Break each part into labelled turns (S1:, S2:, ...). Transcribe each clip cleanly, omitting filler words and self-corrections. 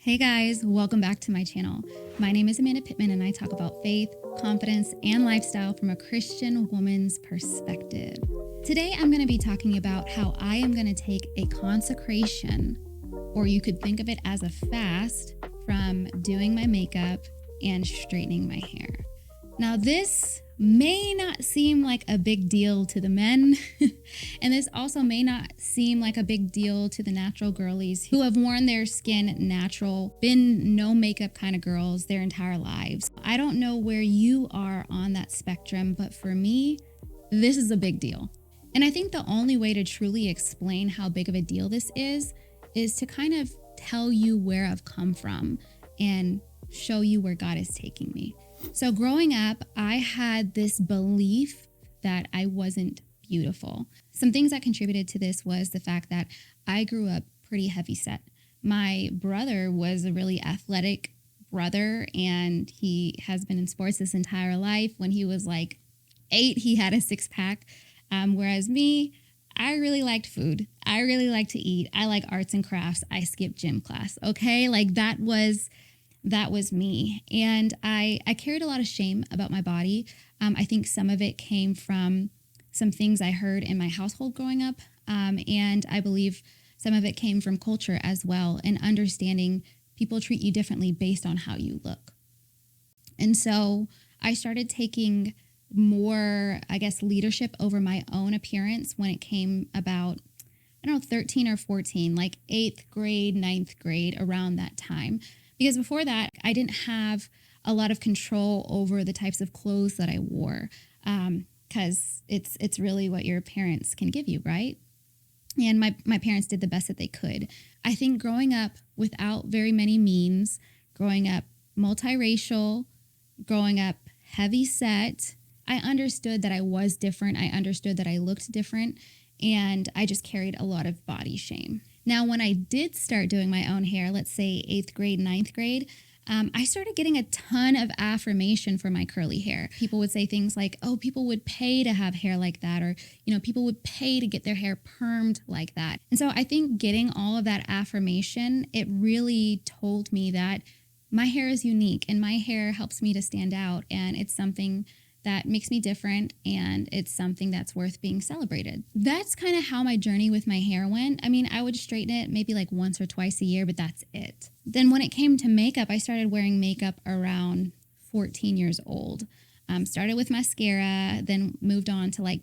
S1: Hey guys, welcome back to my channel. My name is Amanda Pittman and I talk about faith, confidence, and lifestyle from a Christian woman's perspective. Today I'm going to be talking about how I am going to take a consecration, or you could think of it as a fast, from doing my makeup and straightening my hair. Now this may not seem like a big deal to the men, and this also may not seem like a big deal to the natural girlies who have worn their skin natural, been no makeup kind of girls their entire lives. I don't know where you are on that spectrum, but for me, this is a big deal. And I think the only way to truly explain how big of a deal this is to kind of tell you where I've come from and show you where God is taking me. So growing up, I had this belief that I wasn't beautiful. Some things that contributed to this was the fact that I grew up pretty heavy set. My brother was a really athletic brother, and he has been in sports his entire life. When he was like 8, he had a 6-pack. Whereas me, I really liked food. I really like to eat. I like arts and crafts. I skipped gym class. Okay. Like that was me. And I carried a lot of shame about my body. I think some of it came from some things I heard in my household growing up. And I believe some of it came from culture as well, and understanding people treat you differently based on how you look. And so I started taking more, leadership over my own appearance when it came about, 13 or 14, like 8th grade, 9th grade, around that time. Because before that, I didn't have a lot of control over the types of clothes that I wore, because it's really what your parents can give you, right? And my parents did the best that they could. I think growing up without very many means, growing up multiracial, growing up heavy set, I understood that I was different. I understood that I looked different, and I just carried a lot of body shame. Now, when I did start doing my own hair, let's say 8th grade, 9th grade, I started getting a ton of affirmation for my curly hair. People would say things like, oh, people would pay to have hair like that, or, people would pay to get their hair permed like that. And so I think getting all of that affirmation, it really told me that my hair is unique and my hair helps me to stand out, and it's something that makes me different, and it's something that's worth being celebrated. That's kind of how my journey with my hair went. I mean, I would straighten it maybe like once or twice a year, but that's it. Then when it came to makeup, I started wearing makeup around 14 years old. Started with mascara, then moved on to like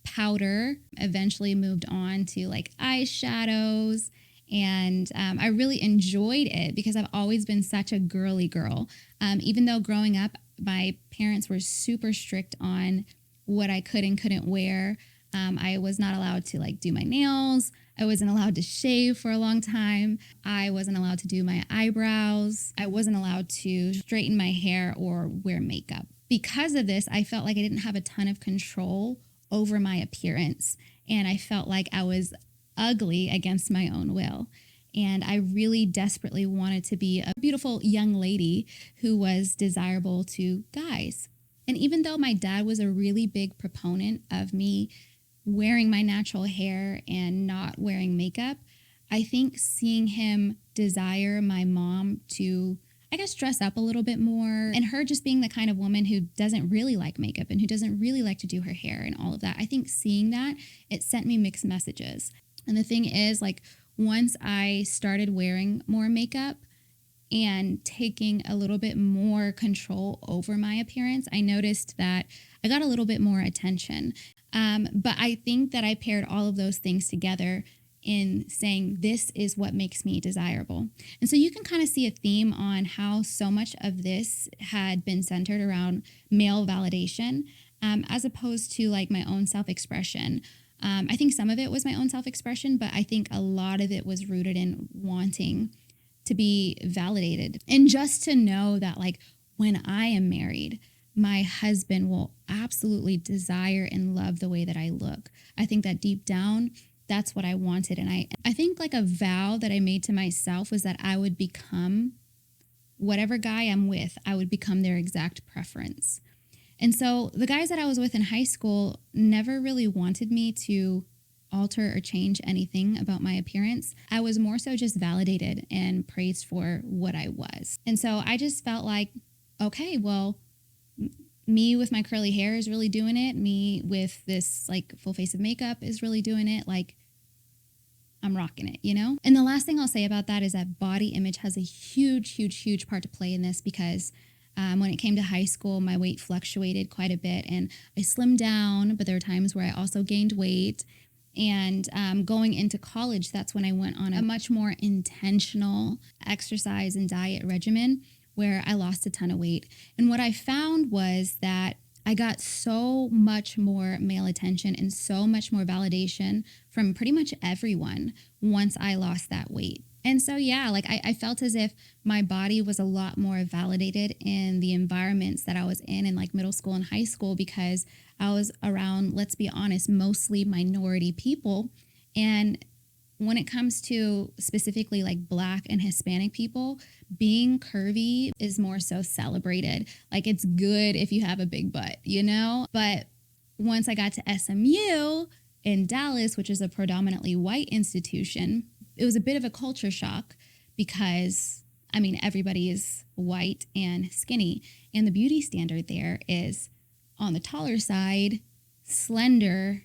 S1: powder, eventually moved on to like eyeshadows. And I really enjoyed it because I've always been such a girly girl. Even though growing up, my parents were super strict on what I could and couldn't wear. I was not allowed to do my nails. I wasn't allowed to shave for a long time. I wasn't allowed to do my eyebrows. I wasn't allowed to straighten my hair or wear makeup. Because of this, I felt like I didn't have a ton of control over my appearance. And I felt like I was ugly against my own will. And I really desperately wanted to be a beautiful young lady who was desirable to guys. And even though my dad was a really big proponent of me wearing my natural hair and not wearing makeup, I think seeing him desire my mom to, dress up a little bit more, and her just being the kind of woman who doesn't really like makeup and who doesn't really like to do her hair and all of that, I think seeing that, it sent me mixed messages. And the thing is, once I started wearing more makeup and taking a little bit more control over my appearance, I noticed that I got a little bit more attention. But I think that I paired all of those things together in saying this is what makes me desirable. And so you can kind of see a theme on how so much of this had been centered around male validation, as opposed to my own self-expression. I think some of it was my own self-expression, but I think a lot of it was rooted in wanting to be validated. And just to know that when I am married, my husband will absolutely desire and love the way that I look. I think that deep down, that's what I wanted. And I think a vow that I made to myself was that I would become whatever guy I'm with, I would become their exact preference. And so the guys that I was with in high school never really wanted me to alter or change anything about my appearance. I was more so just validated and praised for what I was. And so I just felt like, okay, well, me with my curly hair is really doing it. Me with this like full face of makeup is really doing it. Like, I'm rocking it, you know? And the last thing I'll say about that is that body image has a huge, huge, huge part to play in this because when it came to high school, my weight fluctuated quite a bit and I slimmed down, but there were times where I also gained weight. And going into college, that's when I went on a much more intentional exercise and diet regimen where I lost a ton of weight. And what I found was that I got so much more male attention and so much more validation from pretty much everyone once I lost that weight. And so, yeah, like I felt as if my body was a lot more validated in the environments that I was in like middle school and high school because I was around, let's be honest, mostly minority people. And when it comes to specifically like Black and Hispanic people, being curvy is more so celebrated. Like it's good if you have a big butt, you know? But once I got to SMU in Dallas, which is a predominantly white institution, it was a bit of a culture shock because, I mean, everybody is white and skinny. And the beauty standard there is on the taller side, slender,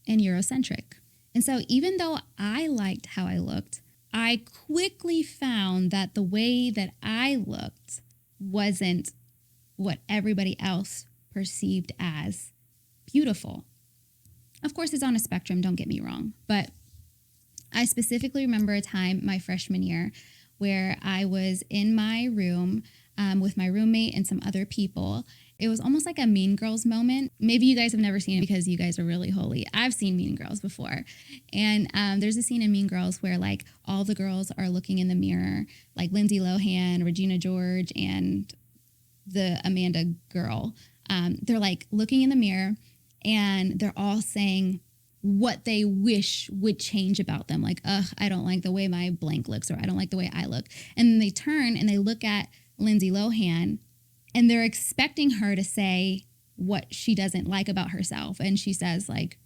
S1: and Eurocentric. And so even though I liked how I looked, I quickly found that the way that I looked wasn't what everybody else perceived as beautiful. Of course, it's on a spectrum, don't get me wrong. But I specifically remember a time my freshman year where I was in my room with my roommate and some other people. It was almost like a Mean Girls moment. Maybe you guys have never seen it because you guys are really holy. I've seen Mean Girls before. And there's a scene in Mean Girls where like all the girls are looking in the mirror, like Lindsay Lohan, Regina George, and the Amanda girl. They're like looking in the mirror and they're all saying what they wish would change about them. Like, ugh, I don't like the way my blank looks, or I don't like the way I look. And then they turn and they look at Lindsay Lohan and they're expecting her to say what she doesn't like about herself. And she says like,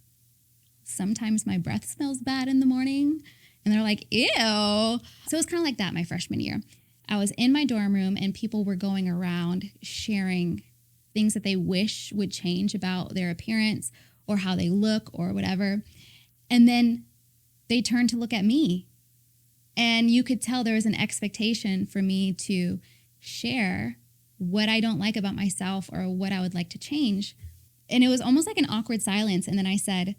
S1: sometimes my breath smells bad in the morning. And they're like, ew. So it's kind of like that my freshman year. I was in my dorm room and people were going around sharing things that they wish would change about their appearance or how they look or whatever. And then they turned to look at me. And you could tell there was an expectation for me to share what I don't like about myself or what I would like to change. And it was almost like an awkward silence. And then I said,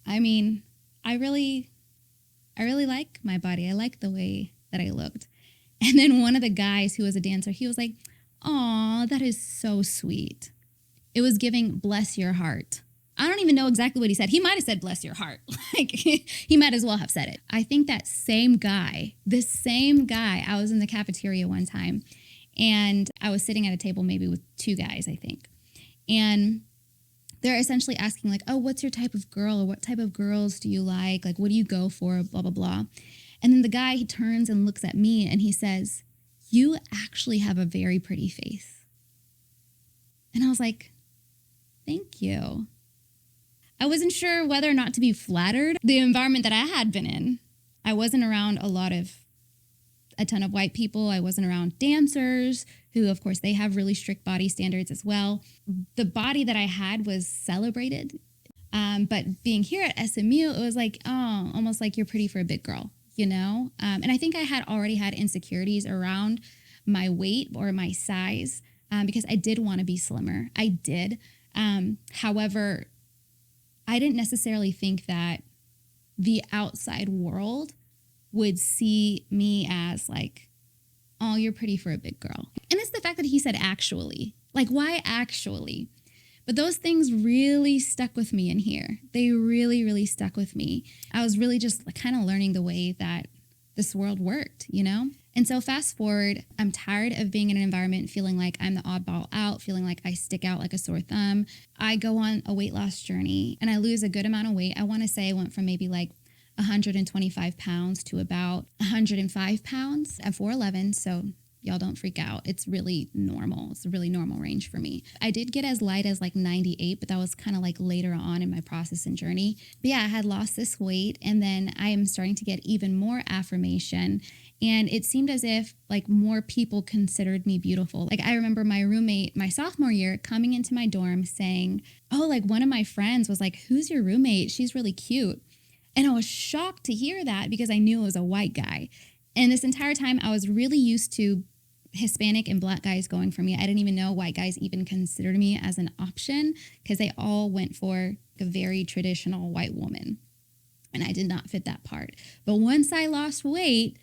S1: I mean, I really like my body. I like the way that I looked. And then one of the guys who was a dancer, he was like, "Aw, that is so sweet." It was giving bless your heart. I don't even know exactly what he said. He might have said bless your heart. Like he might as well have said it. I think that same guy, I was in the cafeteria one time and I was sitting at a table maybe with two guys, I think. And they're essentially asking like, oh, what's your type of girl? Or what type of girls do you like? Like, what do you go for? Blah, blah, blah. And then the guy, he turns and looks at me and he says, "You actually have a very pretty face." And I was like, thank you. I wasn't sure whether or not to be flattered. The environment that I had been in, I wasn't around a ton of white people. I wasn't around dancers who, of course, they have really strict body standards as well. The body that I had was celebrated. But being here at SMU, it was like, oh, almost like you're pretty for a big girl, you know? And I think I had already had insecurities around my weight or my size because I did want to be slimmer. I did. However, I didn't necessarily think that the outside world would see me as like, oh, you're pretty for a big girl. And it's the fact that he said actually. Like, why actually? But those things really stuck with me in here. They really, really stuck with me. I was really just kind of learning the way that this world worked, you know? And so fast forward, I'm tired of being in an environment feeling like I'm the oddball out, feeling like I stick out like a sore thumb. I go on a weight loss journey and I lose a good amount of weight. I want to say I went from maybe like 125 pounds to about 105 pounds at 4'11", so Y'all don't freak out. It's really normal. It's a really normal range for me. I did get as light as like 98, but that was kind of like later on in my process and journey. But yeah, I had lost this weight, and then I am starting to get even more affirmation. And it seemed as if like more people considered me beautiful. Like I remember my roommate, my sophomore year, coming into my dorm saying, oh, like one of my friends was like, who's your roommate? She's really cute. And I was shocked to hear that because I knew it was a white guy. And this entire time I was really used to Hispanic and Black guys going for me. I didn't even know white guys even considered me as an option because they all went for a very traditional white woman. And I did not fit that part. But once I lost weight,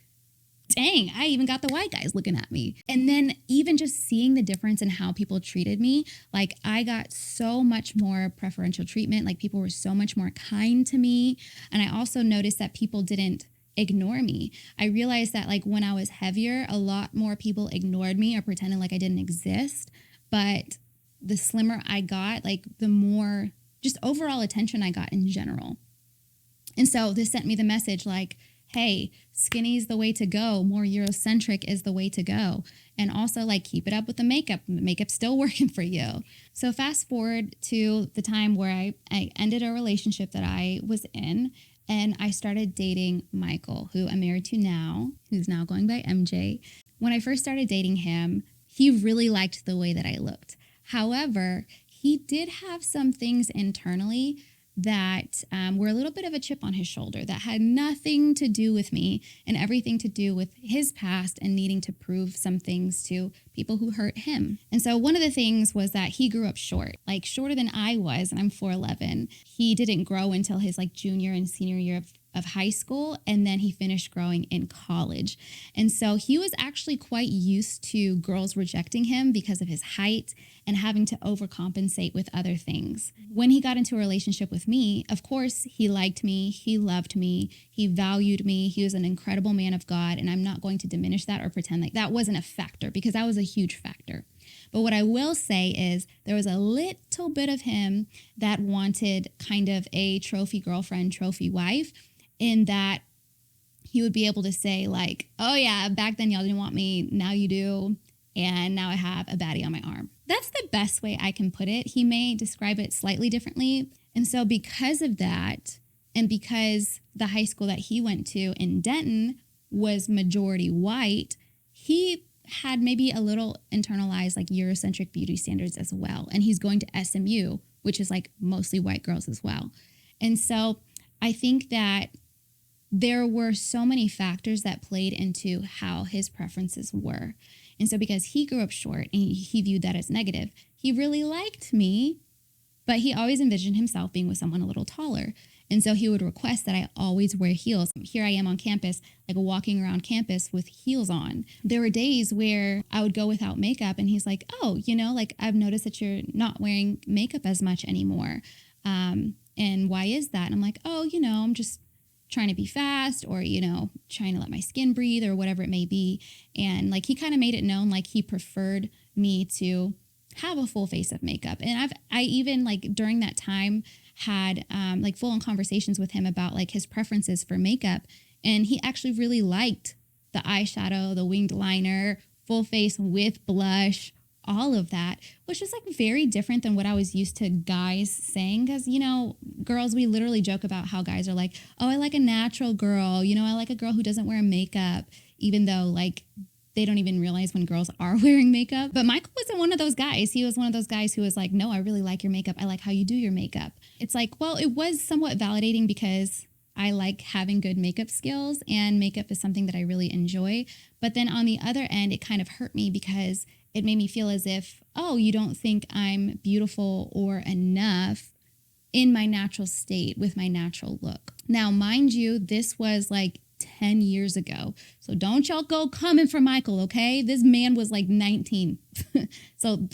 S1: dang, I even got the white guys looking at me. And then even just seeing the difference in how people treated me, like I got so much more preferential treatment. Like people were so much more kind to me. And I also noticed that people didn't ignore me. I realized that like when I was heavier, a lot more people ignored me or pretended like I didn't exist. But the slimmer I got, like the more just overall attention I got in general. And so this sent me the message like, hey, skinny's the way to go. More Eurocentric is the way to go. And also like keep it up with the makeup. The makeup's still working for you. So fast forward to the time where I ended a relationship that I was in. And I started dating Michael, who I'm married to now, who's now going by MJ. When I first started dating him, he really liked the way that I looked. However, he did have some things internally that were a little bit of a chip on his shoulder that had nothing to do with me and everything to do with his past and needing to prove some things to people who hurt him. And so one of the things was that he grew up short, like shorter than I was, and I'm 4'11". He didn't grow until his like junior and senior year of high school, and then he finished growing in college. And so he was actually quite used to girls rejecting him because of his height and having to overcompensate with other things. When he got into a relationship with me, of course, he liked me, he loved me, he valued me, he was an incredible man of God, and I'm not going to diminish that or pretend like that wasn't a factor because that was a huge factor. But what I will say is there was a little bit of him that wanted kind of a trophy girlfriend, trophy wife, in that he would be able to say like, oh yeah, back then y'all didn't want me, now you do, and now I have a baddie on my arm. That's the best way I can put it. He may describe it slightly differently. And so because of that, and because the high school that he went to in Denton was majority white, he had maybe a little internalized like Eurocentric beauty standards as well. And he's going to SMU, which is like mostly white girls as well. And so I think that there were so many factors that played into how his preferences were. And so because he grew up short and he viewed that as negative, he really liked me, but he always envisioned himself being with someone a little taller. And so he would request that I always wear heels. Here I am on campus, like walking around campus with heels on. There were days where I would go without makeup and he's like, oh, like I've noticed that you're not wearing makeup as much anymore. And why is that? And I'm like, oh, I'm just trying to be fast or, trying to let my skin breathe or whatever it may be. And like, he kind of made it known, like he preferred me to have a full face of makeup. And I even like during that time had like full on conversations with him about like his preferences for makeup. And he actually really liked the eyeshadow, the winged liner, full face with blush, all of that, which is like very different than what I was used to guys saying. Because, girls, we literally joke about how guys are like, oh, I like a natural girl. I like a girl who doesn't wear makeup, even though like they don't even realize when girls are wearing makeup. But Michael wasn't one of those guys. He was one of those guys who was like, no, I really like your makeup. I like how you do your makeup. It's like, well, it was somewhat validating because I like having good makeup skills and makeup is something that I really enjoy. But then on the other end, it kind of hurt me because it made me feel as if, oh, you don't think I'm beautiful or enough in my natural state with my natural look. Now, mind you, this was like 10 years ago. So don't y'all go coming for Michael, okay? This man was like 19. So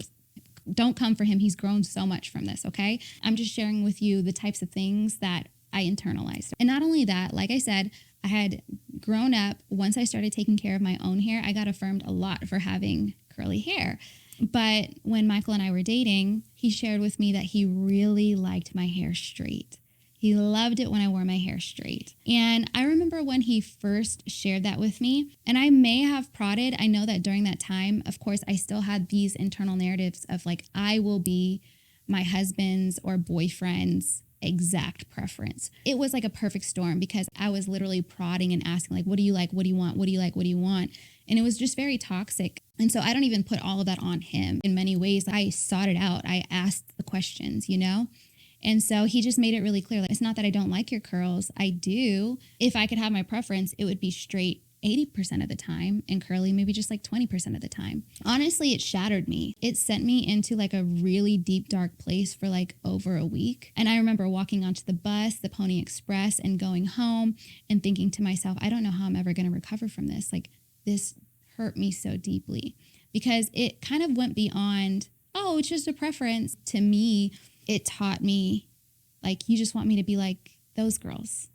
S1: don't come for him. He's grown so much from this, okay? I'm just sharing with you the types of things that I internalized. And not only that, like I said, I had grown up. Once I started taking care of my own hair, I got affirmed a lot for having curly hair. But when Michael and I were dating, he shared with me that he really liked my hair straight. He loved it when I wore my hair straight. And I remember when he first shared that with me, and I may have prodded. I know that during that time, of course, I still had these internal narratives of like, I will be my husband's or boyfriend's exact preference. It was like a perfect storm because I was literally prodding and asking like, what do you like? What do you want? What do you like? What do you want? And it was just very toxic. And so I don't even put all of that on him. In many ways, I sought it out. I asked the questions, you know? And so he just made it really clear. Like, it's not that I don't like your curls. I do. If I could have my preference, it would be straight 80% of the time and curly maybe just like 20% of the time. Honestly, it shattered me. It sent me into like a really deep, dark place for like over a week. And I remember walking onto the bus, the Pony Express, and going home and thinking to myself, I don't know how I'm ever going to recover from this. Like, this hurt me so deeply because it kind of went beyond, oh, it's just a preference. To me, it taught me, like, you just want me to be like those girls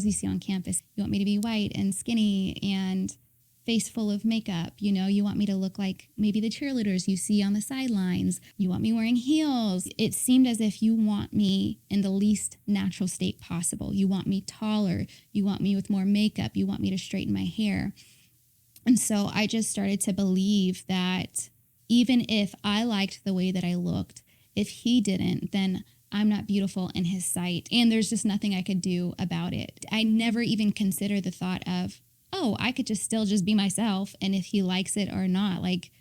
S1: you see on campus. You want me to be white and skinny and face full of makeup. You know, you want me to look like maybe the cheerleaders you see on the sidelines. You want me wearing heels. It seemed as if you want me in the least natural state possible. You want me taller. You want me with more makeup. You want me to straighten my hair. And so I just started to believe that even if I liked the way that I looked, if he didn't, then I'm not beautiful in his sight. And there's just nothing I could do about it. I never even considered the thought of, oh, I could just still just be myself. And if he likes it or not, like,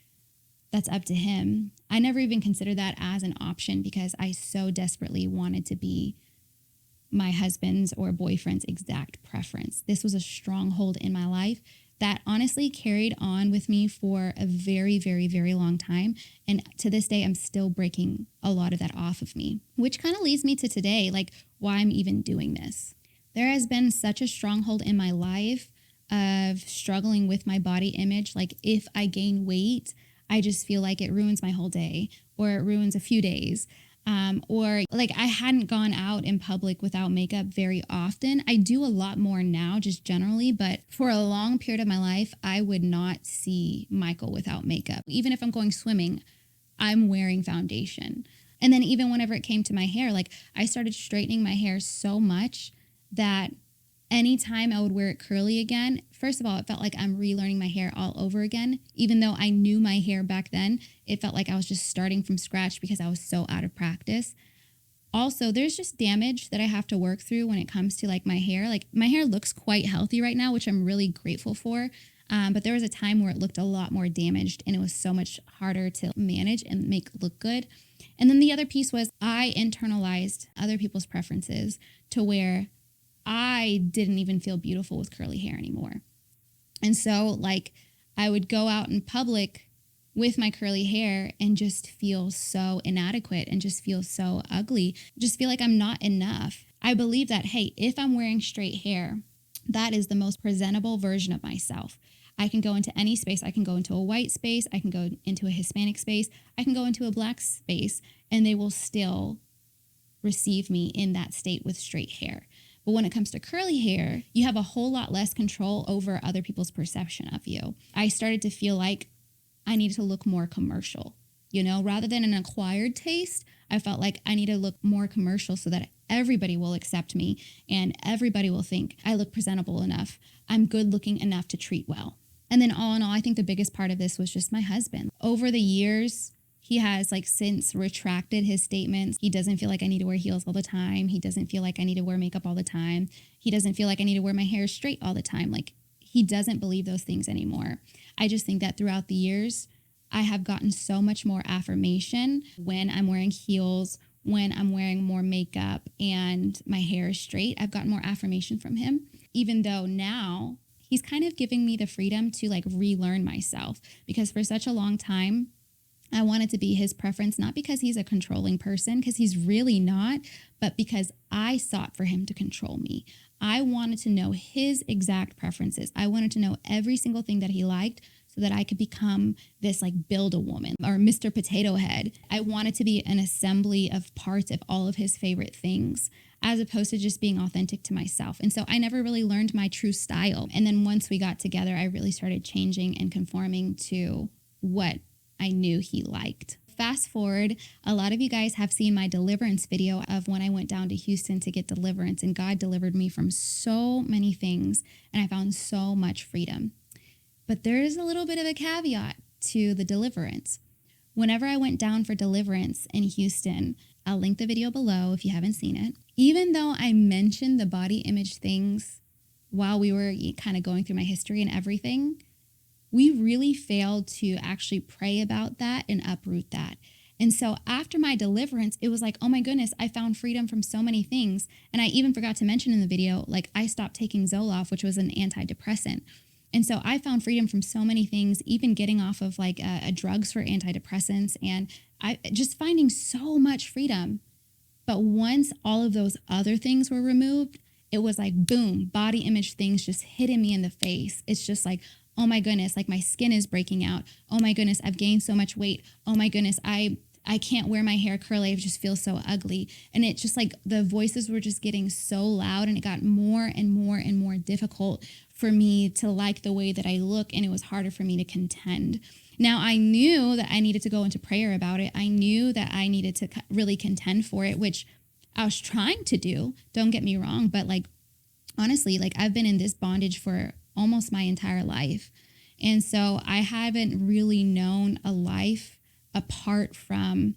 S1: that's up to him. I never even considered that as an option because I so desperately wanted to be my husband's or boyfriend's exact preference. This was a stronghold in my life that honestly carried on with me for a very, very, very long time. And to this day, I'm still breaking a lot of that off of me, which kind of leads me to today, like why I'm even doing this. There has been such a stronghold in my life of struggling with my body image. Like if I gain weight, I just feel like it ruins my whole day or it ruins a few days. Or like I hadn't gone out in public without makeup very often. I do a lot more now just generally, but for a long period of my life, I would not see Michael without makeup. Even if I'm going swimming, I'm wearing foundation. And then even whenever it came to my hair, like I started straightening my hair so much that anytime I would wear it curly again, first of all, it felt like I'm relearning my hair all over again. Even though I knew my hair back then, it felt like I was just starting from scratch because I was so out of practice. Also, there's just damage that I have to work through when it comes to like my hair. Like my hair looks quite healthy right now, which I'm really grateful for. But there was a time where it looked a lot more damaged and it was so much harder to manage and make look good. And then the other piece was I internalized other people's preferences to where I didn't even feel beautiful with curly hair anymore. And so like I would go out in public with my curly hair and just feel so inadequate and just feel so ugly, just feel like I'm not enough. I believe that, hey, if I'm wearing straight hair, that is the most presentable version of myself. I can go into any space. I can go into a white space. I can go into a Hispanic space. I can go into a black space and they will still receive me in that state with straight hair. But when it comes to curly hair, you have a whole lot less control over other people's perception of you. I started to feel like I needed to look more commercial, you know, rather than an acquired taste. I felt like I need to look more commercial so that everybody will accept me and everybody will think I look presentable enough. I'm good looking enough to treat well. And then all in all, I think the biggest part of this was just my husband. Over the years, he has like since retracted his statements. He doesn't feel like I need to wear heels all the time. He doesn't feel like I need to wear makeup all the time. He doesn't feel like I need to wear my hair straight all the time. Like he doesn't believe those things anymore. I just think that throughout the years, I have gotten so much more affirmation when I'm wearing heels, when I'm wearing more makeup and my hair is straight. I've gotten more affirmation from him, even though now he's kind of giving me the freedom to like relearn myself, because for such a long time, I wanted to be his preference, not because he's a controlling person, because he's really not, but because I sought for him to control me. I wanted to know his exact preferences. I wanted to know every single thing that he liked so that I could become this like Build-A-Woman or Mr. Potato Head. I wanted to be an assembly of parts of all of his favorite things, as opposed to just being authentic to myself. And so I never really learned my true style. And then once we got together, I really started changing and conforming to what I knew he liked. fast forward, a lot of you guys have seen my deliverance video of when I went down to Houston to get deliverance, and God delivered me from so many things, and I found so much freedom. But there is a little bit of a caveat to the deliverance. Whenever I went down for deliverance in Houston, I'll link the video below if you haven't seen it. Even though I mentioned the body image things while we were kind of going through my history and everything, we really failed to actually pray about that and uproot that. And so after my deliverance, it was like, oh my goodness, I found freedom from so many things. And I even forgot to mention in the video, like I stopped taking Zoloft, which was an antidepressant. And so I found freedom from so many things, even getting off of like drugs for antidepressants, and I just finding so much freedom. But once all of those other things were removed, it was like, boom, body image things just hitting me in the face. It's just like, oh my goodness, like my skin is breaking out. Oh my goodness, I've gained so much weight. Oh my goodness, I can't wear my hair curly. I just feel so ugly. And it just like the voices were just getting so loud, and it got more and more and more difficult for me to like the way that I look, and it was harder for me to contend. Now, I knew that I needed to go into prayer about it. I knew that I needed to really contend for it, which I was trying to do. Don't get me wrong. But like, honestly, like I've been in this bondage for almost my entire life. And so I haven't really known a life apart from,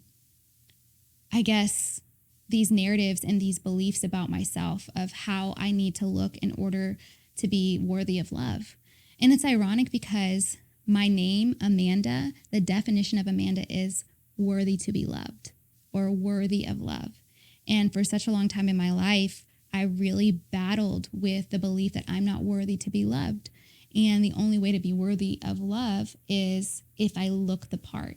S1: I guess, these narratives and these beliefs about myself of how I need to look in order to be worthy of love. And it's ironic because my name, Amanda, the definition of Amanda is worthy to be loved or worthy of love. And for such a long time in my life, I really battled with the belief that I'm not worthy to be loved. And the only way to be worthy of love is if I look the part.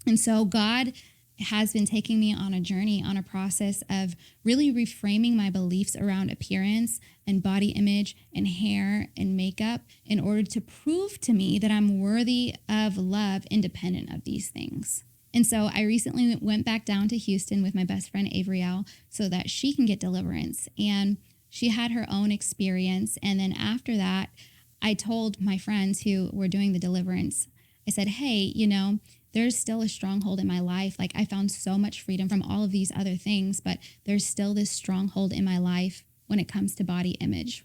S1: And so God has been taking me on a journey, on a process of really reframing my beliefs around appearance and body image and hair and makeup in order to prove to me that I'm worthy of love independent of these things. And so I recently went back down to Houston with my best friend Avriel so that she can get deliverance. And she had her own experience. And then after that, I told my friends who were doing the deliverance, I said, hey, there's still a stronghold in my life. Like I found so much freedom from all of these other things, but there's still this stronghold in my life when it comes to body image.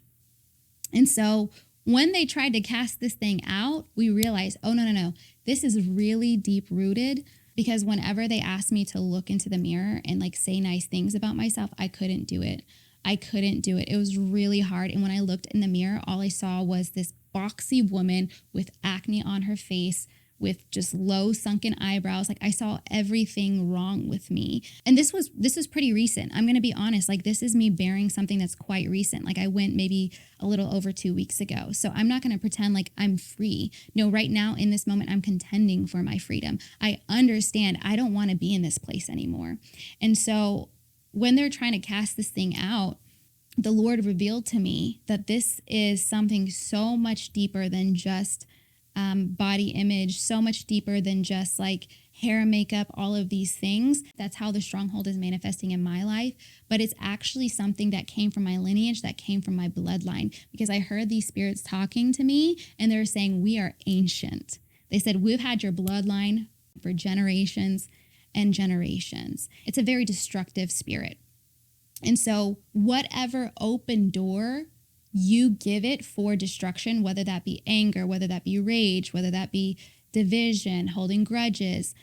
S1: And so when they tried to cast this thing out, we realized, oh, no. This is really deep rooted, because whenever they asked me to look into the mirror and like say nice things about myself, I couldn't do it. It was really hard. And when I looked in the mirror, all I saw was this boxy woman with acne on her face, with just low sunken eyebrows. Like I saw everything wrong with me. And this was pretty recent. I'm going to be honest. Like this is me bearing something that's quite recent. Like I went maybe a little over 2 weeks ago. So I'm not going to pretend like I'm free. No, right now in this moment, I'm contending for my freedom. I understand I don't want to be in this place anymore. And so when they're trying to cast this thing out, the Lord revealed to me that this is something so much deeper than just body image, so much deeper than just like hair, makeup, all of these things. That's how the stronghold is manifesting in my life. But it's actually something that came from my lineage, that came from my bloodline, because I heard these spirits talking to me and they're saying, we are ancient. They said, we've had your bloodline for generations and generations. It's a very destructive spirit. And so whatever open door you give it for destruction, whether that be anger, whether that be rage, whether that be division, holding grudges,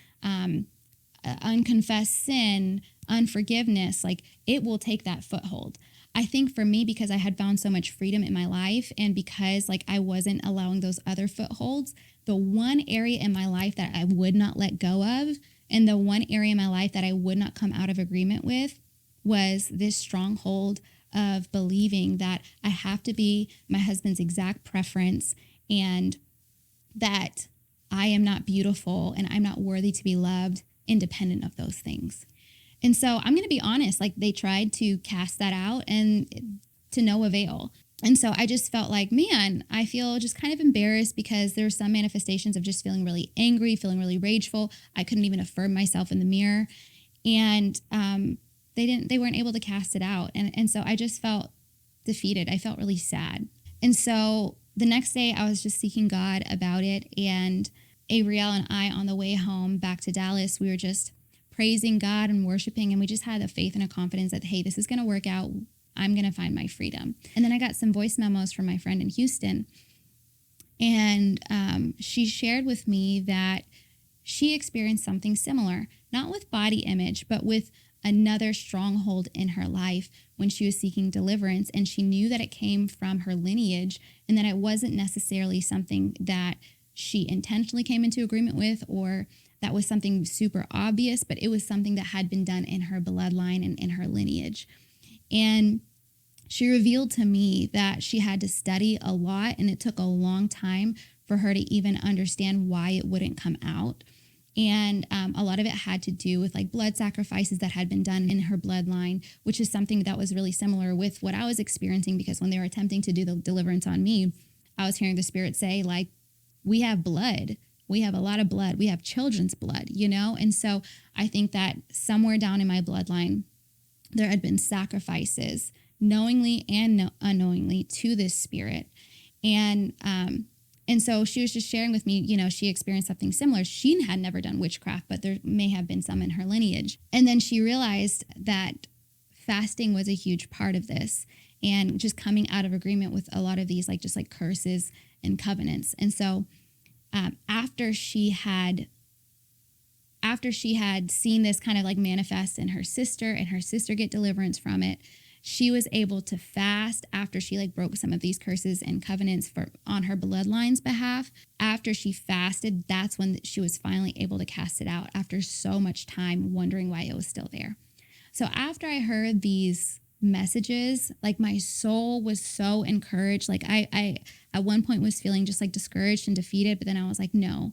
S1: unconfessed sin, unforgiveness, like it will take that foothold. I think for me, because I had found so much freedom in my life and because like I wasn't allowing those other footholds, the one area in my life that I would not let go of and the one area in my life that I would not come out of agreement with was this stronghold of believing that I have to be my husband's exact preference and that I am not beautiful and I'm not worthy to be loved independent of those things. And so I'm going to be honest, like they tried to cast that out and to no avail. And so I just felt like, man, I feel just kind of embarrassed because there's some manifestations of just feeling really angry, feeling really rageful. I couldn't even affirm myself in the mirror. And, they weren't able to cast it out. And so I just felt defeated. I felt really sad. And so the next day I was just seeking God about it. And Ariel and I, on the way home back to Dallas, we were just praising God and worshiping, and we just had a faith and a confidence that, hey, this is going to work out. I'm going to find my freedom. And then I got some voice memos from my friend in Houston, and she shared with me that she experienced something similar, not with body image, but with another stronghold in her life when she was seeking deliverance. And she knew that it came from her lineage and that it wasn't necessarily something that she intentionally came into agreement with or that was something super obvious, but it was something that had been done in her bloodline and in her lineage. And she revealed to me that she had to study a lot, and it took a long time for her to even understand why it wouldn't come out. And a lot of it had to do with like blood sacrifices that had been done in her bloodline, which is something that was really similar with what I was experiencing, because when they were attempting to do the deliverance on me, I was hearing the Spirit say, like, we have blood. We have a lot of blood. We have children's blood, you know? And so I think that somewhere down in my bloodline, there had been sacrifices knowingly and unknowingly to this spirit. And so she was just sharing with me, you know, she experienced something similar. She had never done witchcraft, but there may have been some in her lineage. And then she realized that fasting was a huge part of this, and just coming out of agreement with a lot of these, like just like curses and covenants. And so after she had seen this kind of like manifest in her sister, and her sister get deliverance from it, she was able to fast after she like broke some of these curses and covenants on her bloodline's behalf. After she fasted, that's when she was finally able to cast it out after so much time wondering why it was still there. So after I heard these messages, like my soul was so encouraged. Like I at one point was feeling just like discouraged and defeated, but then I was like, no,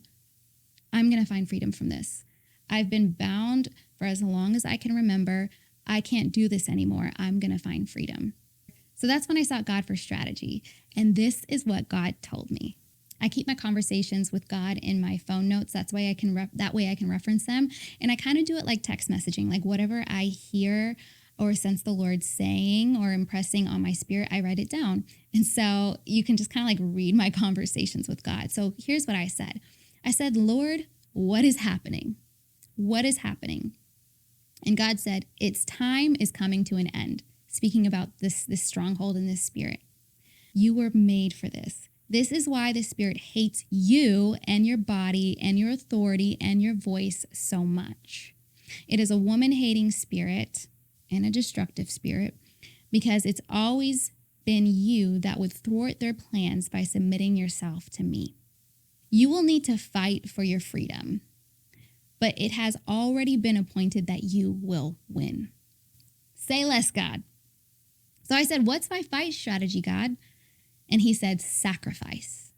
S1: I'm going to find freedom from this. I've been bound for as long as I can remember. I can't do this anymore. I'm going to find freedom. So that's when I sought God for strategy. And this is what God told me. I keep my conversations with God in my phone notes. That's why I can reference them. And I kind of do it like text messaging, like whatever I hear or sense the Lord saying or impressing on my spirit, I write it down. And so you can just kind of like read my conversations with God. So here's what I said. I said, Lord, what is happening? What is happening? And God said, its time is coming to an end. Speaking about this stronghold and this spirit. You were made for this. This is why the spirit hates you and your body and your authority and your voice so much. It is a woman-hating spirit and a destructive spirit, because it's always been you that would thwart their plans by submitting yourself to me. You will need to fight for your freedom, but it has already been appointed that you will win. Say less, God. So I said, what's my fight strategy, God? And he said, sacrifice.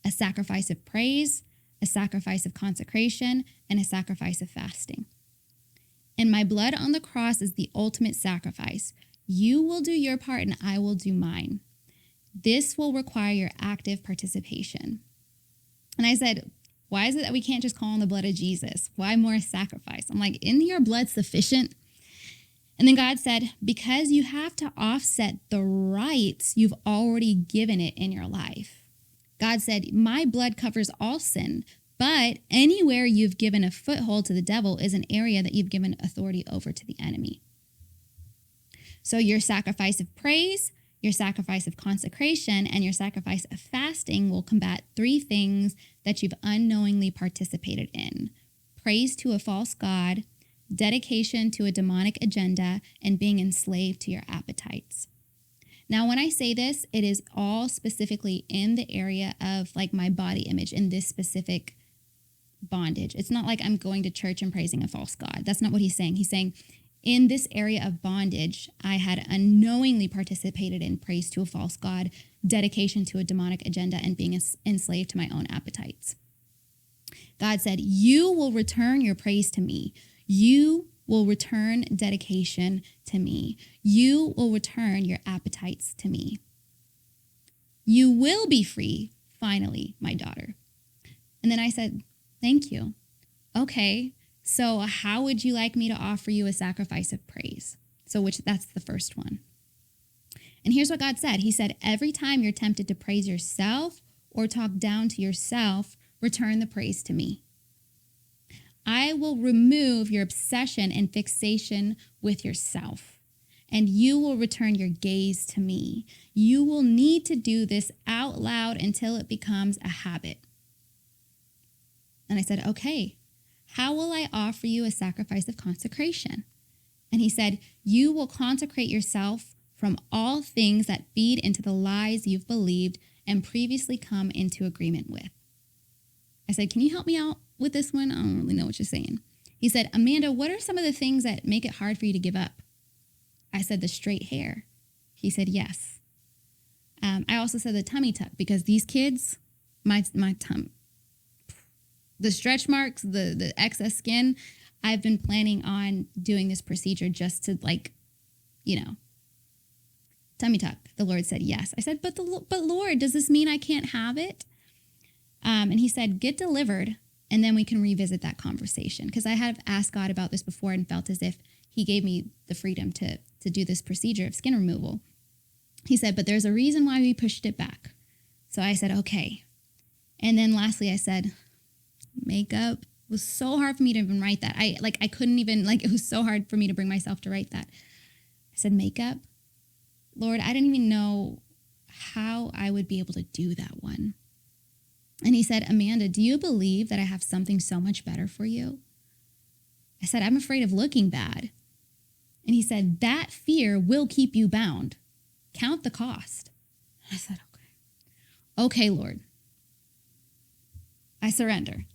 S1: A sacrifice of praise, a sacrifice of consecration, and a sacrifice of fasting. And my blood on the cross is the ultimate sacrifice. You will do your part and I will do mine. This will require your active participation. And I said, why is it that we can't just call on the blood of Jesus? Why more sacrifice? I'm like, isn't your blood sufficient? And then God said, because you have to offset the rights you've already given it in your life. God said, my blood covers all sin, but anywhere you've given a foothold to the devil is an area that you've given authority over to the enemy. So your sacrifice of praise, your sacrifice of consecration, and your sacrifice of fasting will combat three things that you've unknowingly participated in: praise to a false god, dedication to a demonic agenda, and being enslaved to your appetites. Now, when I say this, it is all specifically in the area of like my body image in this specific bondage. It's not like I'm going to church and praising a false god. That's not what he's saying. He's saying in this area of bondage, I had unknowingly participated in praise to a false god, dedication to a demonic agenda, and being enslaved to my own appetites. God said, you will return your praise to me. You will return dedication to me. You will return your appetites to me. You will be free, finally, my daughter. And then I said, thank you. Okay, so how would you like me to offer you a sacrifice of praise? That's the first one. And here's what God said. He said, every time you're tempted to praise yourself or talk down to yourself, return the praise to me. I will remove your obsession and fixation with yourself, and you will return your gaze to me. You will need to do this out loud until it becomes a habit. And I said, okay, how will I offer you a sacrifice of consecration? And he said, you will consecrate yourself from all things that feed into the lies you've believed and previously come into agreement with. I said, can you help me out with this one? I don't really know what you're saying. He said, Amanda, what are some of the things that make it hard for you to give up? I said, the straight hair. He said, yes. I also said the tummy tuck, because these kids, my tummy, the stretch marks, the excess skin, I've been planning on doing this procedure just to tummy tuck. The Lord said yes. I said, but Lord, does this mean I can't have it? And he said, get delivered, and then we can revisit that conversation. Because I have asked God about this before and felt as if he gave me the freedom to do this procedure of skin removal. He said, but there's a reason why we pushed it back. So I said, okay. And then lastly, I said, makeup was so hard for me to even write that. I couldn't even, it was so hard for me to bring myself to write that. I said, makeup. Lord, I didn't even know how I would be able to do that one. And he said, Amanda, do you believe that I have something so much better for you? I said, I'm afraid of looking bad. And he said, that fear will keep you bound. Count the cost. I said, okay. Okay, Lord. I surrender.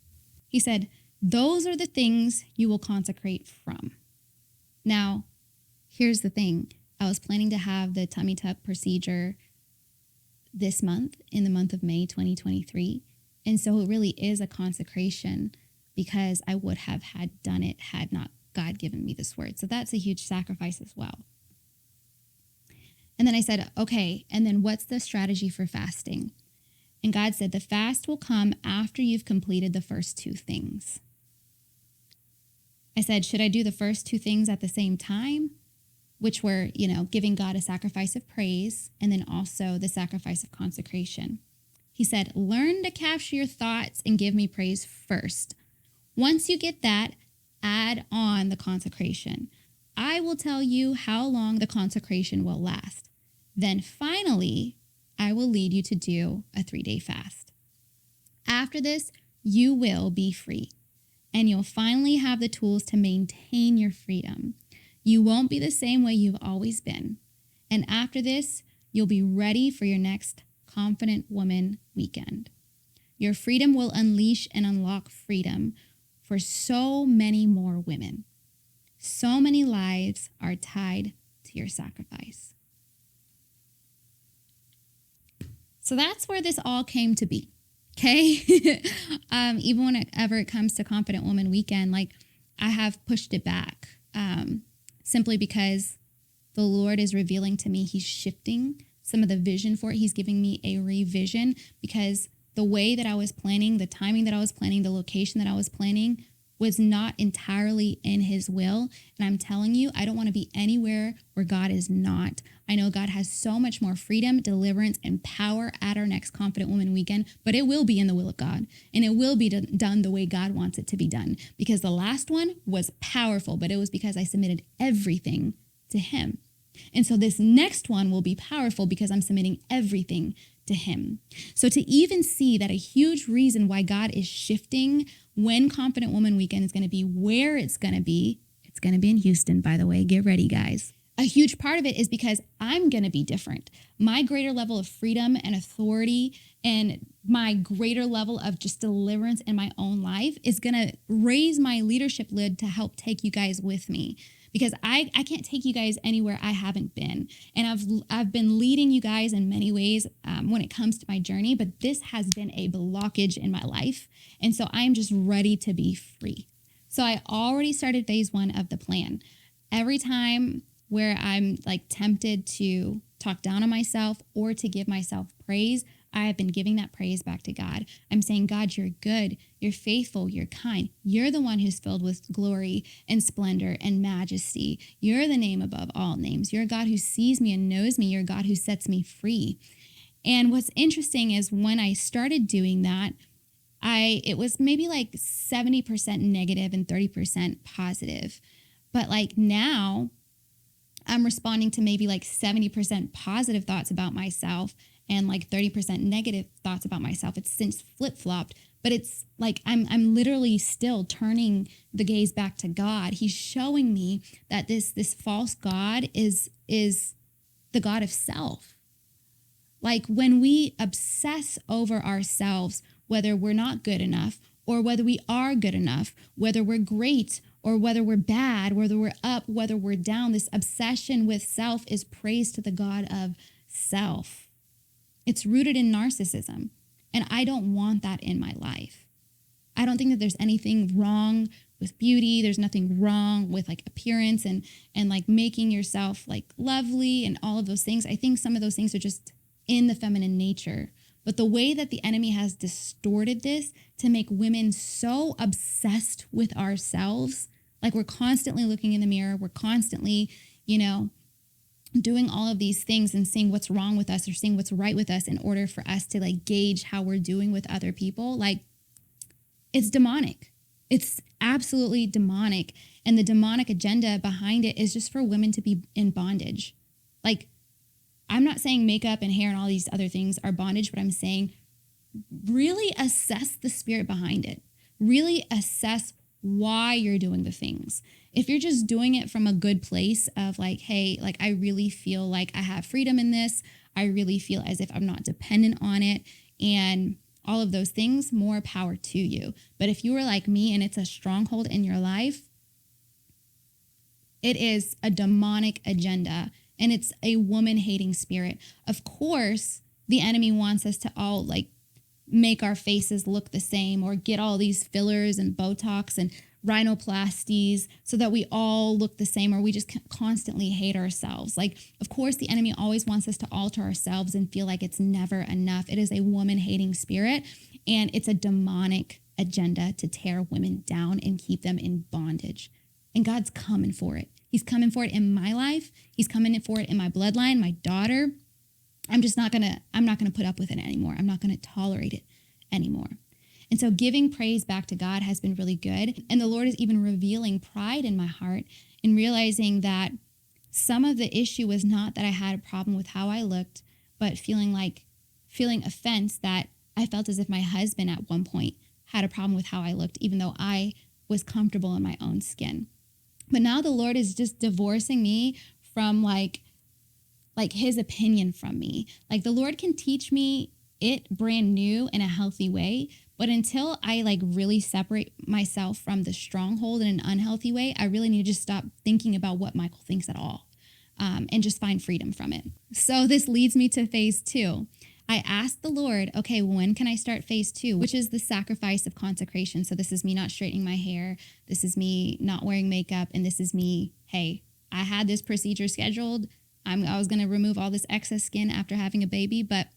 S1: He said, those are the things you will consecrate from. Now, here's the thing. I was planning to have the tummy tuck procedure this month, in the month of May 2023. And so it really is a consecration, because I would have had done it had not God given me this word. So that's a huge sacrifice as well. And then I said, okay, and then what's the strategy for fasting? And God said, the fast will come after you've completed the first two things. I said, should I do the first two things at the same time? Which were, giving God a sacrifice of praise, and then also the sacrifice of consecration. He said, learn to capture your thoughts and give me praise first. Once you get that, add on the consecration. I will tell you how long the consecration will last. Then finally, I will lead you to do a 3-day fast. After this, you will be free, and you'll finally have the tools to maintain your freedom. You won't be the same way you've always been. And after this, you'll be ready for your next Confident Woman weekend. Your freedom will unleash and unlock freedom for so many more women. So many lives are tied to your sacrifice. So that's where this all came to be, okay? Even whenever it comes to Confident Woman weekend, I have pushed it back simply because the Lord is revealing to me he's shifting some of the vision for it. He's giving me a revision, because the way that I was planning, the timing that I was planning, the location that I was planning was not entirely in his will. And I'm telling you, I don't want to be anywhere where God is not. I know God has so much more freedom, deliverance, and power at our next Confident Woman weekend, but it will be in the will of God, and it will be done the way God wants it to be done, because the last one was powerful, but it was because I submitted everything to him. And so this next one will be powerful because I'm submitting everything to him. So to even see that a huge reason why God is shifting when Confident Woman weekend is going to be where it's going to be in Houston, by the way. Get ready, guys. A huge part of it is because I'm going to be different. My greater level of freedom and authority and my greater level of just deliverance in my own life is going to raise my leadership lid to help take you guys with me. Because I can't take you guys anywhere I haven't been. And I've been leading you guys in many ways when it comes to my journey, but this has been a blockage in my life. And so I'm just ready to be free. So I already started phase 1 of the plan. Every time where I'm tempted to talk down on myself or to give myself praise, I have been giving that praise back to God. I'm saying, God, you're good, you're faithful, you're kind. You're the one who's filled with glory and splendor and majesty. You're the name above all names. You're a God who sees me and knows me. You're a God who sets me free. And what's interesting is when I started doing that, it was maybe like 70% negative and 30% positive. But like now I'm responding to maybe like 70% positive thoughts about myself and like 30% negative thoughts about myself. It's since flip-flopped, but it's like I'm literally still turning the gaze back to God. He's showing me that this false God is the God of self. Like when we obsess over ourselves, whether we're not good enough or whether we are good enough, whether we're great or whether we're bad, whether we're up, whether we're down, this obsession with self is praise to the God of self. It's rooted in narcissism. And I don't want that in my life. I don't think that there's anything wrong with beauty. There's nothing wrong with like appearance and like making yourself like lovely and all of those things. I think some of those things are just in the feminine nature. But the way that the enemy has distorted this to make women so obsessed with ourselves, like we're constantly looking in the mirror, we're constantly, doing all of these things and seeing what's wrong with us or seeing what's right with us in order for us to like gauge how we're doing with other people. Like it's demonic. It's absolutely demonic. And the demonic agenda behind it is just for women to be in bondage. Like, I'm not saying makeup and hair and all these other things are bondage, but I'm saying really assess the spirit behind it. Really assess why you're doing the things. If you're just doing it from a good place of like, hey, like I really feel like I have freedom in this. I really feel as if I'm not dependent on it and all of those things, more power to you. But if you are like me and it's a stronghold in your life, it is a demonic agenda. And it's a woman-hating spirit. Of course, the enemy wants us to all like make our faces look the same or get all these fillers and Botox and rhinoplasties so that we all look the same or we just constantly hate ourselves. Like, of course, the enemy always wants us to alter ourselves and feel like it's never enough. It is a woman-hating spirit and it's a demonic agenda to tear women down and keep them in bondage. And God's coming for it. He's coming for it in my life. He's coming for it in my bloodline, my daughter. I'm not going to put up with it anymore. I'm not going to tolerate it anymore. And so giving praise back to God has been really good. And the Lord is even revealing pride in my heart and realizing that some of the issue was not that I had a problem with how I looked, but feeling offense that I felt as if my husband at one point had a problem with how I looked, even though I was comfortable in my own skin. But now the Lord is just divorcing me from like his opinion from me. Like the Lord can teach me it brand new in a healthy way. But until I like really separate myself from the stronghold in an unhealthy way, I really need to just stop thinking about what Michael thinks at all and just find freedom from it. So this leads me to phase 2. I asked the Lord, okay, when can I start phase 2, which is the sacrifice of consecration. So this is me not straightening my hair. This is me not wearing makeup. And this is me, hey, I had this procedure scheduled. I was going to remove all this excess skin after having a baby, but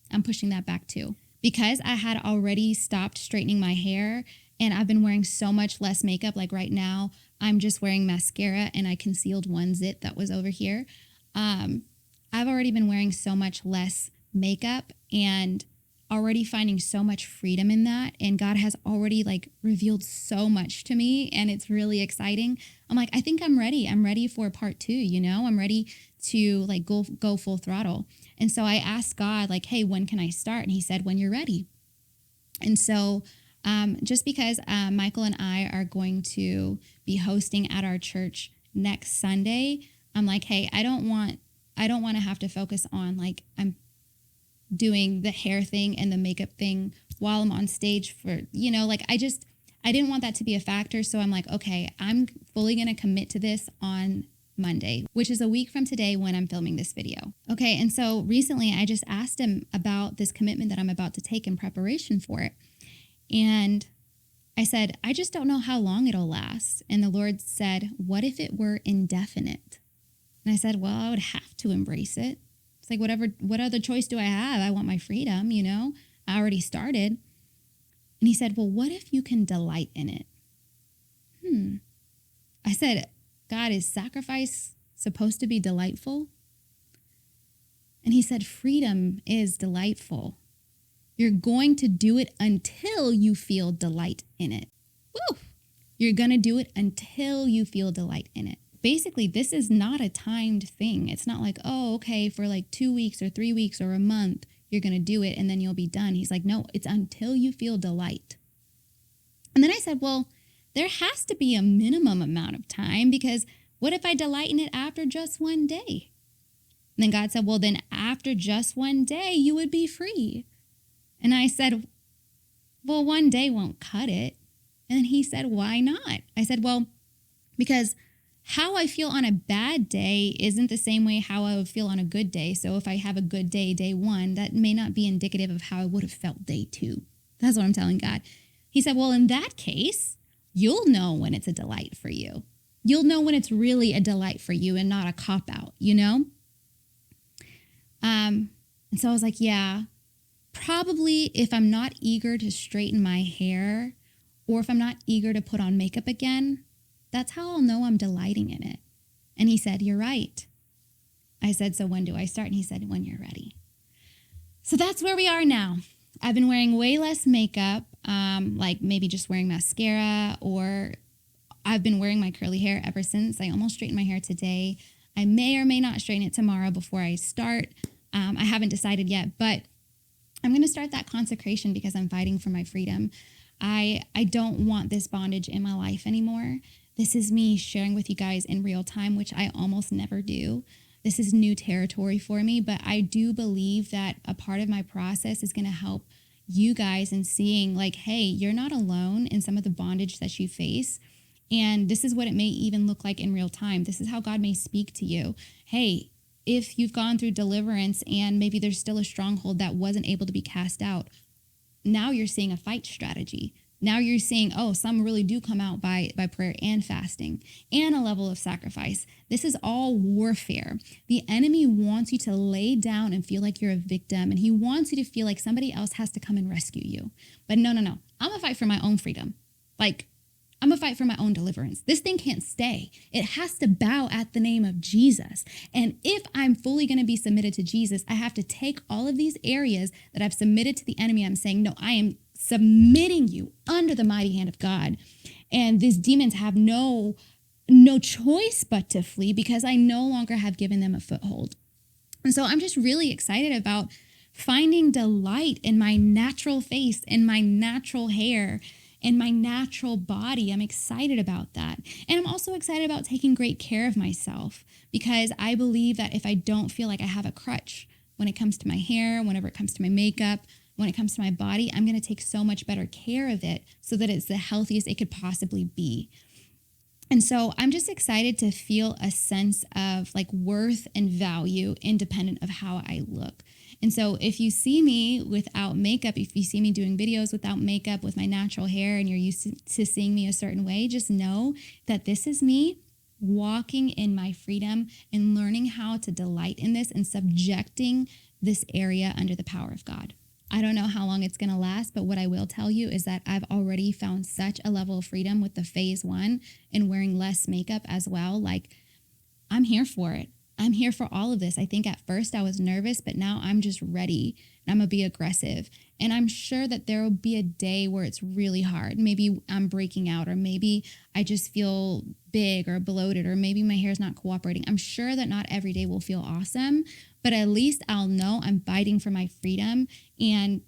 S1: I'm pushing that back too. Because I had already stopped straightening my hair and I've been wearing so much less makeup. Like right now, I'm just wearing mascara and I concealed one zit that was over here. I've already been wearing so much less makeup and already finding so much freedom in that. And God has already like revealed so much to me and it's really exciting. I'm like, I think I'm ready. I'm ready for part 2, I'm ready to like go full throttle. And so I asked God like, hey, when can I start? And he said, when you're ready. And so just because Michael and I are going to be hosting at our church next Sunday, I'm like, hey, I don't want to have to focus on like I'm doing the hair thing and the makeup thing while I'm on stage for, I didn't want that to be a factor. So I'm like, okay, I'm fully going to commit to this on Monday, which is a week from today when I'm filming this video. Okay. And so recently I just asked him about this commitment that I'm about to take in preparation for it. And I said, I just don't know how long it'll last. And the Lord said, what if it were indefinite? And I said, well, I would have to embrace it. It's like, what other choice do I have? I want my freedom, I already started. And he said, well, what if you can delight in it? I said, God, is sacrifice supposed to be delightful? And he said, freedom is delightful. You're going to do it until you feel delight in it. Woo! You're going to do it until you feel delight in it. Basically, this is not a timed thing. It's not like, oh, okay, for like 2 weeks or 3 weeks or a month, you're going to do it and then you'll be done. He's like, no, it's until you feel delight. And then I said, well, there has to be a minimum amount of time, because what if I delight in it after just one day? And then God said, well, then after just one day, you would be free. And I said, well, one day won't cut it. And then he said, why not? I said, well, because how I feel on a bad day isn't the same way how I would feel on a good day. So if I have a good day, day one, that may not be indicative of how I would have felt day two. That's what I'm telling God. He said, well, in that case, you'll know when it's a delight for you. You'll know when it's really a delight for you and not a cop-out, you know? And so I was like, yeah, probably if I'm not eager to straighten my hair, or if I'm not eager to put on makeup again, that's how I'll know I'm delighting in it. And he said, you're right. I said, so when do I start? And he said, when you're ready. So that's where we are now. I've been wearing way less makeup, like maybe just wearing mascara, or I've been wearing my curly hair ever since. I almost straightened my hair today. I may or may not straighten it tomorrow before I start. I haven't decided yet, but I'm going to start that consecration because I'm fighting for my freedom. I don't want this bondage in my life anymore. This is me sharing with you guys in real time, which I almost never do. This is new territory for me, but I do believe that a part of my process is going to help you guys in seeing like, hey, you're not alone in some of the bondage that you face. And this is what it may even look like in real time. This is how God may speak to you. Hey, if you've gone through deliverance and maybe there's still a stronghold that wasn't able to be cast out, now you're seeing a fight strategy. Now you're seeing, oh, some really do come out by prayer and fasting and a level of sacrifice. This is all warfare. The enemy wants you to lay down and feel like you're a victim, and he wants you to feel like somebody else has to come and rescue you. But no. I'm going to fight for my own freedom. Like, I'm going to fight for my own deliverance. This thing can't stay. It has to bow at the name of Jesus. And if I'm fully going to be submitted to Jesus, I have to take all of these areas that I've submitted to the enemy. I'm saying, no, I am submitting you under the mighty hand of God. And these demons have no choice but to flee, because I no longer have given them a foothold. And so I'm just really excited about finding delight in my natural face, in my natural hair, in my natural body. I'm excited about that. And I'm also excited about taking great care of myself, because I believe that if I don't feel like I have a crutch when it comes to my hair, whenever it comes to my makeup, when it comes to my body, I'm going to take so much better care of it so that it's the healthiest it could possibly be. And so I'm just excited to feel a sense of like worth and value independent of how I look. And so if you see me without makeup, if you see me doing videos without makeup with my natural hair and you're used to seeing me a certain way, just know that this is me walking in my freedom and learning how to delight in this and subjecting this area under the power of God. I don't know how long it's going to last, but what I will tell you is that I've already found such a level of freedom with the phase 1 and wearing less makeup as well. Like, I'm here for it. I'm here for all of this. I think at first I was nervous, but now I'm just ready and I'm going to be aggressive. And I'm sure that there will be a day where it's really hard. Maybe I'm breaking out, or maybe I just feel big or bloated, or maybe my hair's not cooperating. I'm sure that not every day will feel awesome, but at least I'll know I'm fighting for my freedom. And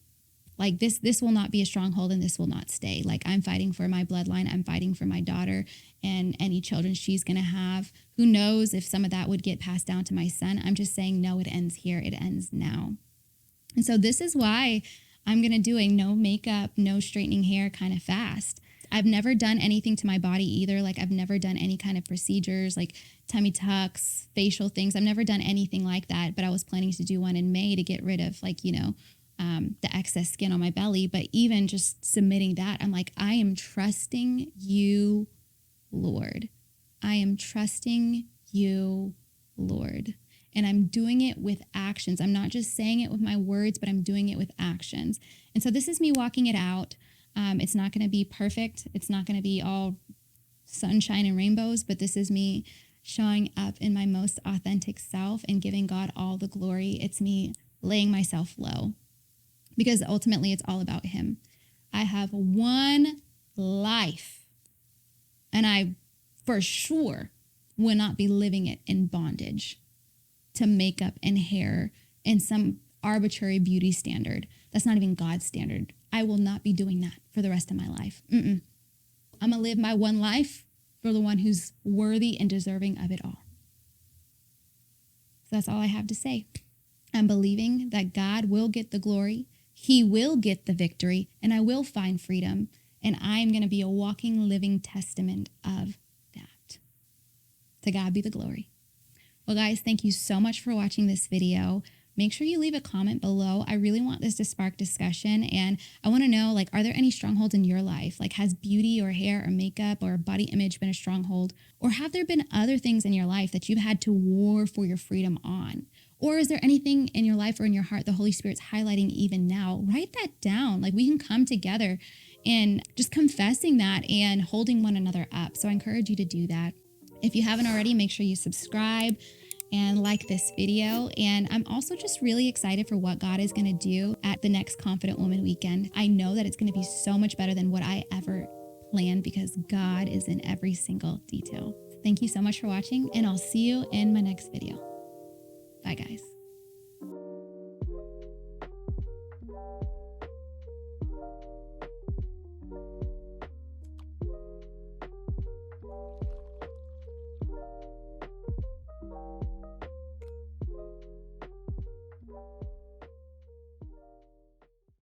S1: like this will not be a stronghold, and this will not stay. Like, I'm fighting for my bloodline. I'm fighting for my daughter and any children she's going to have. Who knows if some of that would get passed down to my son. I'm just saying, no, it ends here. It ends now. And so this is why I'm going to do a no makeup, no straightening hair kind of fast. I've never done anything to my body either. Like, I've never done any kind of procedures like tummy tucks, facial things. I've never done anything like that, but I was planning to do one in May to get rid of the excess skin on my belly. But even just submitting that, I'm like, I am trusting you, Lord. I am trusting you, Lord. And I'm doing it with actions. I'm not just saying it with my words, but I'm doing it with actions. And so this is me walking it out. It's not going to be perfect. It's not going to be all sunshine and rainbows, but this is me showing up in my most authentic self and giving God all the glory. It's me laying myself low, because ultimately it's all about him. I have one life, and I for sure will not be living it in bondage to makeup and hair and some arbitrary beauty standard. That's not even God's standard. I will not be doing that for the rest of my life. I'm going to live my one life for the one who's worthy and deserving of it all. So that's all I have to say. I'm believing that God will get the glory. He will get the victory, and I will find freedom. And I'm going to be a walking, living testament of that. To God be the glory. Well, guys, thank you so much for watching this video. Make sure you leave a comment below. I really want this to spark discussion, and I want to know, like, are there any strongholds in your life? Like, has beauty or hair or makeup or body image been a stronghold? Or have there been other things in your life that you've had to war for your freedom on? Or is there anything in your life or in your heart the Holy Spirit's highlighting even now? Write that down. Like, we can come together and just confessing that and holding one another up. So I encourage you to do that. If you haven't already, make sure you subscribe and like this video. And I'm also just really excited for what God is going to do at the next Confident Woman weekend. I know that it's going to be so much better than what I ever planned because God is in every single detail. Thank you so much for watching, and I'll see you in my next video. Bye, guys.